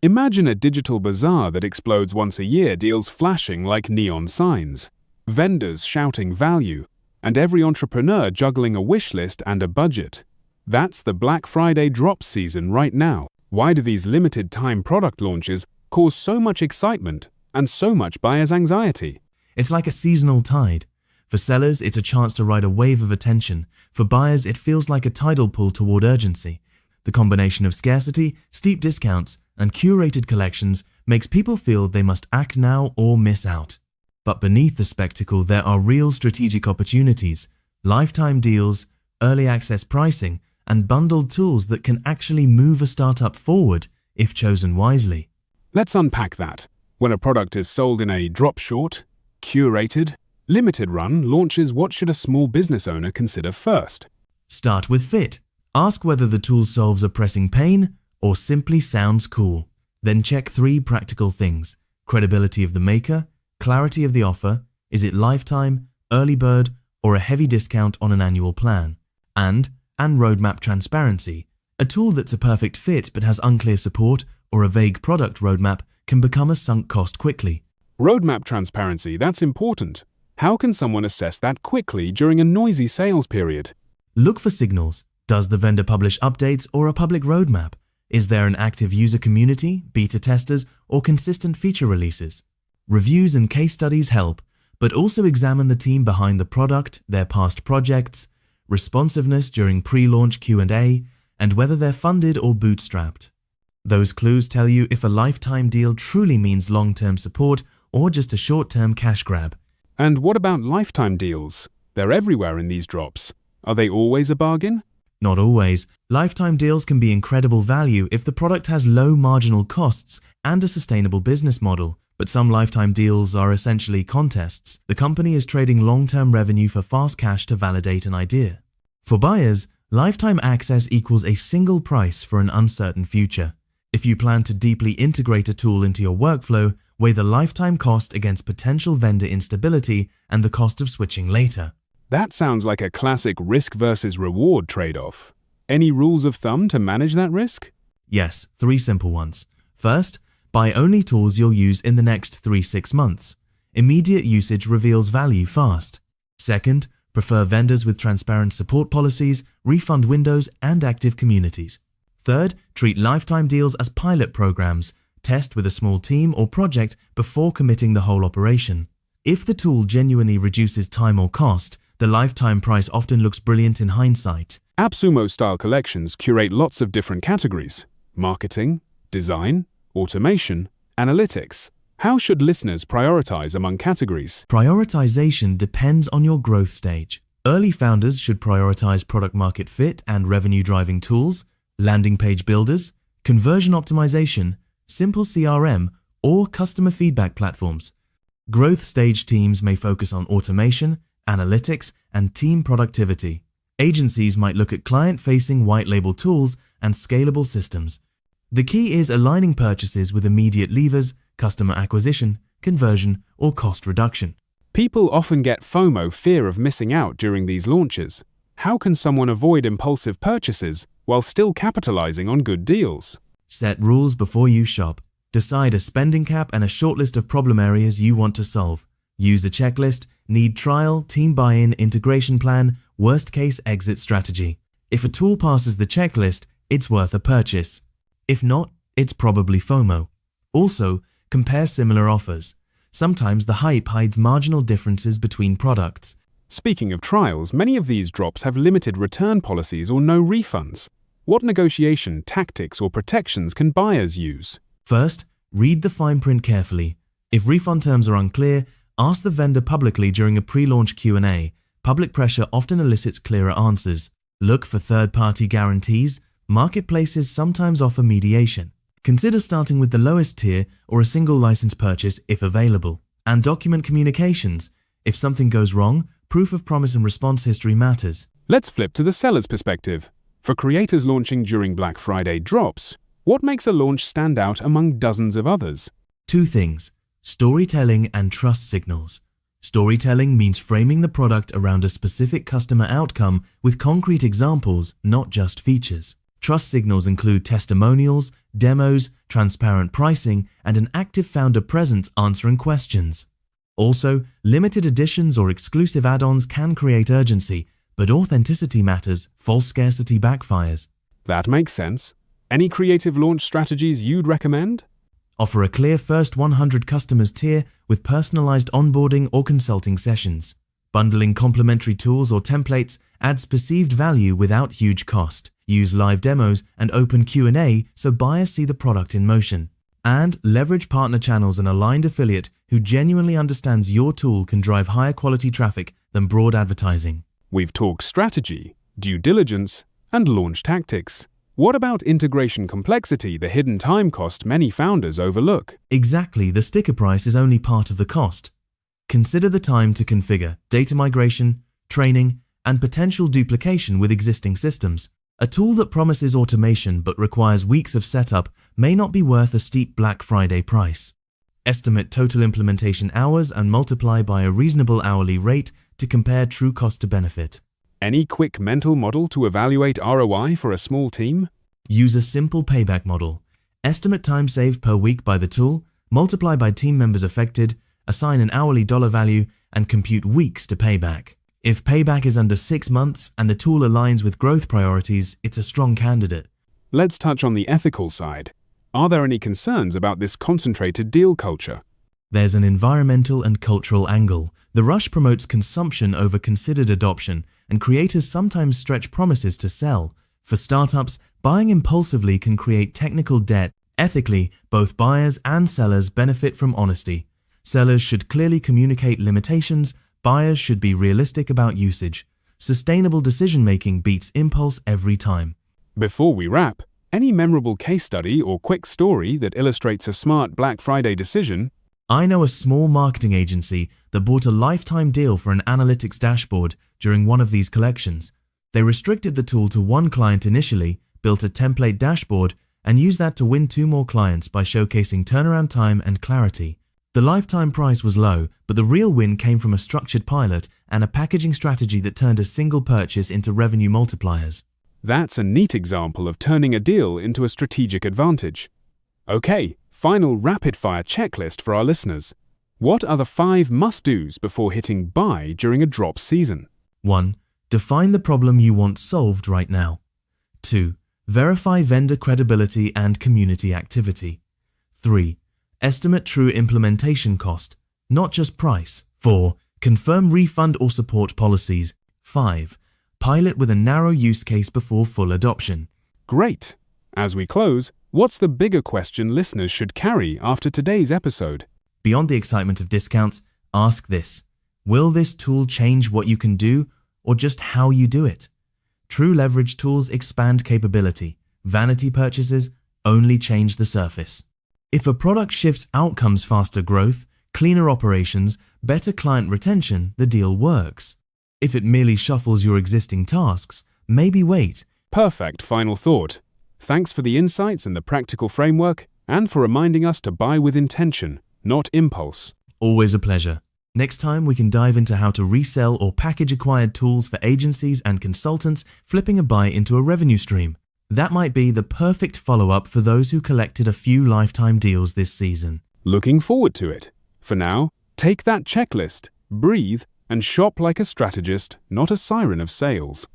Imagine a digital bazaar that explodes once a year, deals flashing like neon signs, vendors shouting value, and every entrepreneur juggling a wish list and a budget. That's the Black Friday drop season right now. Why do these limited-time product launches cause so much excitement and so much buyer's anxiety? It's like a seasonal tide. For sellers, it's a chance to ride a wave of attention. For buyers, it feels like a tidal pull toward urgency. The combination of scarcity, steep discounts, and curated collections makes people feel they must act now or miss out. But beneath the spectacle, there are real strategic opportunities, lifetime deals, early access pricing, and bundled tools that can actually move a startup forward if chosen wisely. Let's unpack that. When a product is sold in a drop short, curated, limited run launches, what should a small business owner consider first? Start with fit. Ask whether the tool solves a pressing pain or simply sounds cool. Then check 3 practical things: credibility of the maker, clarity of the offer, is it lifetime, early bird, or a heavy discount on an annual plan, and roadmap transparency. A tool that's a perfect fit but has unclear support or a vague product roadmap can become a sunk cost quickly. Roadmap transparency, that's important. How can someone assess that quickly during a noisy sales period? Look for signals. Does the vendor publish updates or a public roadmap? Is there an active user community, beta testers, or consistent feature releases? Reviews and case studies help, but also examine the team behind the product, their past projects, responsiveness during pre-launch Q&A, and whether they're funded or bootstrapped. Those clues tell you if a lifetime deal truly means long-term support or just a short-term cash grab. And what about lifetime deals? They're everywhere in these drops. Are they always a bargain? Not always. Lifetime deals can be incredible value if the product has low marginal costs and a sustainable business model, but some lifetime deals are essentially contests. The company is trading long-term revenue for fast cash to validate an idea. For buyers, lifetime access equals a single price for an uncertain future. If you plan to deeply integrate a tool into your workflow, weigh the lifetime cost against potential vendor instability and the cost of switching later. That sounds like a classic risk versus reward trade-off. Any rules of thumb to manage that risk? Yes, 3 simple ones. First, buy only tools you'll use in the next 3-6 months. Immediate usage reveals value fast. Second, prefer vendors with transparent support policies, refund windows, and active communities. Third, treat lifetime deals as pilot programs. Test with a small team or project before committing the whole operation. If the tool genuinely reduces time or cost, the lifetime price often looks brilliant in hindsight. AppSumo-style collections curate lots of different categories: marketing, design, automation, analytics. How should listeners prioritize among categories? Prioritization depends on your growth stage. Early founders should prioritize product market fit and revenue-driving tools, landing page builders, conversion optimization, simple CRM, or customer feedback platforms. Growth stage teams may focus on automation, analytics, and team productivity. Agencies might look at client-facing white-label tools and scalable systems. The key is aligning purchases with immediate levers, customer acquisition, conversion, or cost reduction. People often get FOMO, fear of missing out, during these launches. How can someone avoid impulsive purchases while still capitalizing on good deals? Set rules before you shop. Decide a spending cap and a short list of problem areas you want to solve. Use a checklist, need trial, team buy-in, integration plan, worst-case exit strategy. If a tool passes the checklist, it's worth a purchase. If not, it's probably FOMO. Also, compare similar offers. Sometimes the hype hides marginal differences between products. Speaking of trials, many of these drops have limited return policies or no refunds. What negotiation, tactics, or protections can buyers use? First, read the fine print carefully. If refund terms are unclear, ask the vendor publicly during a pre-launch Q&A. Public pressure often elicits clearer answers. Look for third-party guarantees. Marketplaces sometimes offer mediation. Consider starting with the lowest tier or a single license purchase if available. And document communications. If something goes wrong, proof of promise and response history matters. Let's flip to the seller's perspective. For creators launching during Black Friday drops, what makes a launch stand out among dozens of others? 2 things: storytelling and trust signals. Storytelling means framing the product around a specific customer outcome with concrete examples, not just features. Trust signals include testimonials, demos, transparent pricing, and an active founder presence answering questions. Also, limited editions or exclusive add-ons can create urgency, but authenticity matters, false scarcity backfires. That makes sense. Any creative launch strategies you'd recommend? Offer a clear first 100 customers tier with personalized onboarding or consulting sessions. Bundling complementary tools or templates adds perceived value without huge cost. Use live demos and open Q&A so buyers see the product in motion. And leverage partner channels. An aligned affiliate who genuinely understands your tool can drive higher quality traffic than broad advertising. We've talked strategy, due diligence, and launch tactics. What about integration complexity, the hidden time cost many founders overlook? Exactly, the sticker price is only part of the cost. Consider the time to configure, data migration, training, and potential duplication with existing systems. A tool that promises automation but requires weeks of setup may not be worth a steep Black Friday price. Estimate total implementation hours and multiply by a reasonable hourly rate to compare true cost to benefit. Any quick mental model to evaluate ROI for a small team? Use a simple payback model. Estimate time saved per week by the tool, multiply by team members affected, assign an hourly dollar value, and compute weeks to payback. If payback is under 6 months and the tool aligns with growth priorities, it's a strong candidate. Let's touch on the ethical side. Are there any concerns about this concentrated deal culture? There's an environmental and cultural angle. The rush promotes consumption over considered adoption, and creators sometimes stretch promises to sell. For startups, buying impulsively can create technical debt. Ethically, both buyers and sellers benefit from honesty. Sellers should clearly communicate limitations. Buyers should be realistic about usage. Sustainable decision-making beats impulse every time. Before we wrap, any memorable case study or quick story that illustrates a smart Black Friday decision? I know a small marketing agency that bought a lifetime deal for an analytics dashboard during one of these collections. They restricted the tool to one client initially, built a template dashboard, and used that to win 2 more clients by showcasing turnaround time and clarity. The lifetime price was low, but the real win came from a structured pilot and a packaging strategy that turned a single purchase into revenue multipliers. That's a neat example of turning a deal into a strategic advantage. Okay, final rapid-fire checklist for our listeners. What are the 5 must-dos before hitting buy during a drop season? 1. Define the problem you want solved right now. 2. Verify vendor credibility and community activity. 3. Estimate true implementation cost, not just price. 4. Confirm refund or support policies. 5. Pilot with a narrow use case before full adoption. Great! As we close, what's the bigger question listeners should carry after today's episode? Beyond the excitement of discounts, ask this. Will this tool change what you can do or just how you do it? True leverage tools expand capability. Vanity purchases only change the surface. If a product shifts outcomes, faster growth, cleaner operations, better client retention, the deal works. If it merely shuffles your existing tasks, maybe wait. Perfect final thought. Thanks for the insights and the practical framework, and for reminding us to buy with intention, not impulse. Always a pleasure. Next time we can dive into how to resell or package acquired tools for agencies and consultants, flipping a buy into a revenue stream. That might be the perfect follow-up for those who collected a few lifetime deals this season. Looking forward to it. For now, take that checklist, breathe, and shop like a strategist, not a siren of sales.